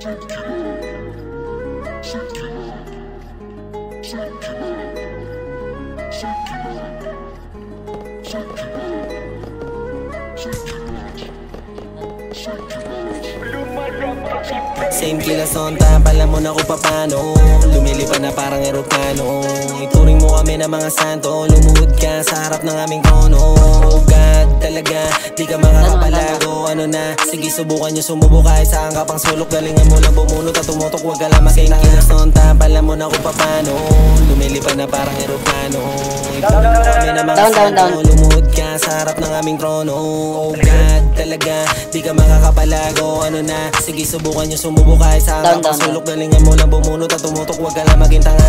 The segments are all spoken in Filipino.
Same kilas on time, pala mo na kung papano lumilipad na parang eroplano. Ituring mo kami na mga santo, lumuhod ka sa harap ng aming trono. Oh God, talaga, di ka makakapalago. Ano na, sige subukan nyo sumubo kahit saan ka pang sulok. Galingan mo lang bumunot at tumutok, huwag ka lang masayang. Same kilas on time, pala mo na kung papano lumilipad na parang eroplano. Ituring mo kami na mga santo, lumuhod ka sa harap ng aming trono. Oh God, talaga, di ka makakapalago. Ano na, sige subukan nyo sumubo kahit saan ka pang sulok. Galingan mo lang bumunot at tumutok, huwag ka lang maging tanga.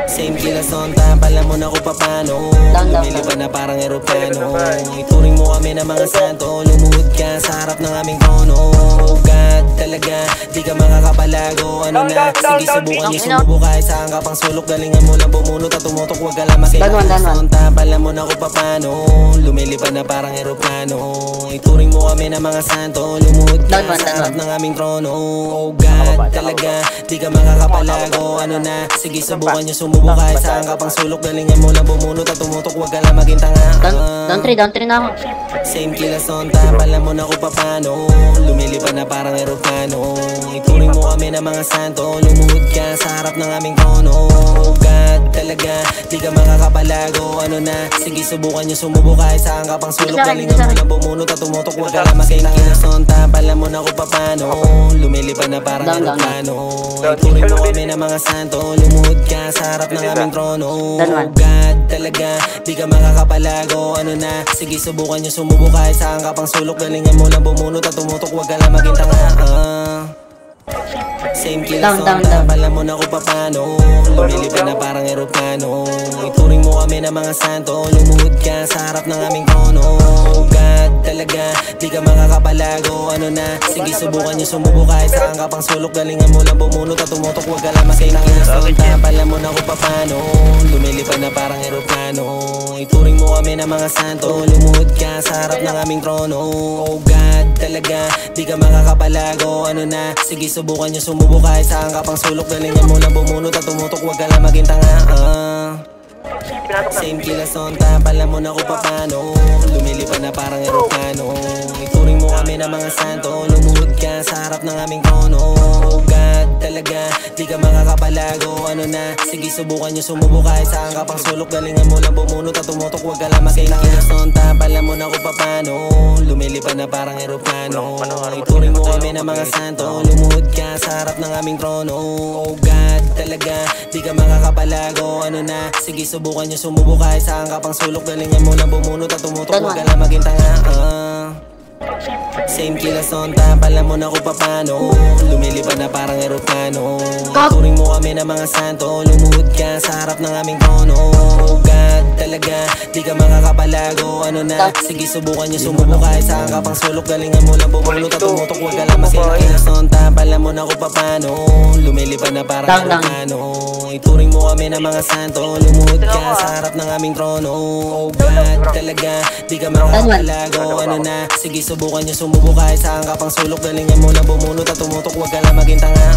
Same kilas on time, pala mo na kung papano lumilipad na parang eroplano. Ituring mo kami na mga santo, lumuhod ka sa harap ng aming trono. Oh God, talaga, di ka makakapalago. Ano na, sige subukan nyo sumubo kahit saan ka pang sulok. Galingan mo lang bumunot at tumutok, huwag ka lang masayang. Kilas on time, pala mo na kung papano lumilipad na parang eroplano. Ituring mo kami na mga santo, lumuhod ka sa harap ng aming trono. Oh God, talaga, di ka makakapalago. Ano na, sige subukan nyo sumubo kahit saan ka pang sulok. Galingan mo lang bumunot at tumutok, huwag ka lang maging tanga. Down 3 na ako. Same kilas on time, pala mo na kung papano lumilipad na parang eroplano. Ituring mo kami na mga santo, lumuhod ka sa harap ng aming trono. Oh God, talaga, di ka makakapalago. Ano na, sige subukan nyo sumubo kahit saan ka pang sulok. Galingan mo lang bumunot at tumutok, huwag ka lang masayang. Kilas on time, pala mo na kung papano lumilipad na parang eroplano. Ituring mo kami na mga santo, lumuhod ka sa harap ng aming trono. Oh God, talaga, di ka makakapalago. Ano na, sige subukan nyo sumubo kahit saan ka pang sulok. Galingan mo lang bumunot at tumutok, huwag ka lang maging tanga. Same kilas on time, pala mo na kung papano lumilipad na parang eroplano. Ituring mo kami na mga santo, lumuhod ka sa harap ng aming trono. Oh God, talaga, di ka makakapalago. Ano na, sige subukan nyo sumubo kahit saan ka pang sulok. Galingan mo lang bumunot at tumutok, huwag ka lang masayang. Kilas on time, pala mo na kung papano lumilipad na parang eroplano. Ituring mo kami na mga santo, lumuhod ka sa harap ng aming trono. Oh God, talaga, di ka makakapalago. Ano na, sige subukan nyo sumubo kahit saan ka pang sulok. Galingan mo lang bumunot at tumutok, huwag ka lang maging tanga. Same kilas on time, pala mo na kung papano lumilipad na parang eroplano. Ituring mo kami na mga santo, lumuhod ka sa harap ng aming trono. Oh God, talaga, di ka makakapalago. Ano na, sige subukan nyo sumubo kahit saan ka pang sulok. Galingan mo lang bumunot at tumutok, huwag ka lang masayang. Kilas on time, pala mo na kung papano lumilipad na parang eroplano. Ituring mo kami na mga santo, lumuhod ka sa harap ng aming trono. Oh God, talaga, di ka makakapalago. Ano na, sige subukan nyo sumubo kahit saan ka pang sulok. Galingan mo lang bumunot at tumutok, huwag ka lang maging tanga. Same kilas on time, pala mo na kung papano lumilipad na parang eroplano. Ituring mo kami na mga santo, lumuhod ka sa harap ng aming trono. Oh God, talaga, di ka makakapalago. Ano na, sige subukan nyo sumubo kahit saan ka pang sulok. Galingan mo lang bumunot at tumutok, huwag ka lang masayang. Kilas on time, pala mo na kung papano lumilipad na parang eroplano. Ituring mo kami na mga santo, lumuhod ka sa harap ng aming trono. Oh God, talaga, di ka makakapalago. Ano na, sige subukan nyo sumubo kahit saan ka pang sulok. Galingan mo lang bumunot at tumutok, huwag ka lang maging tanga.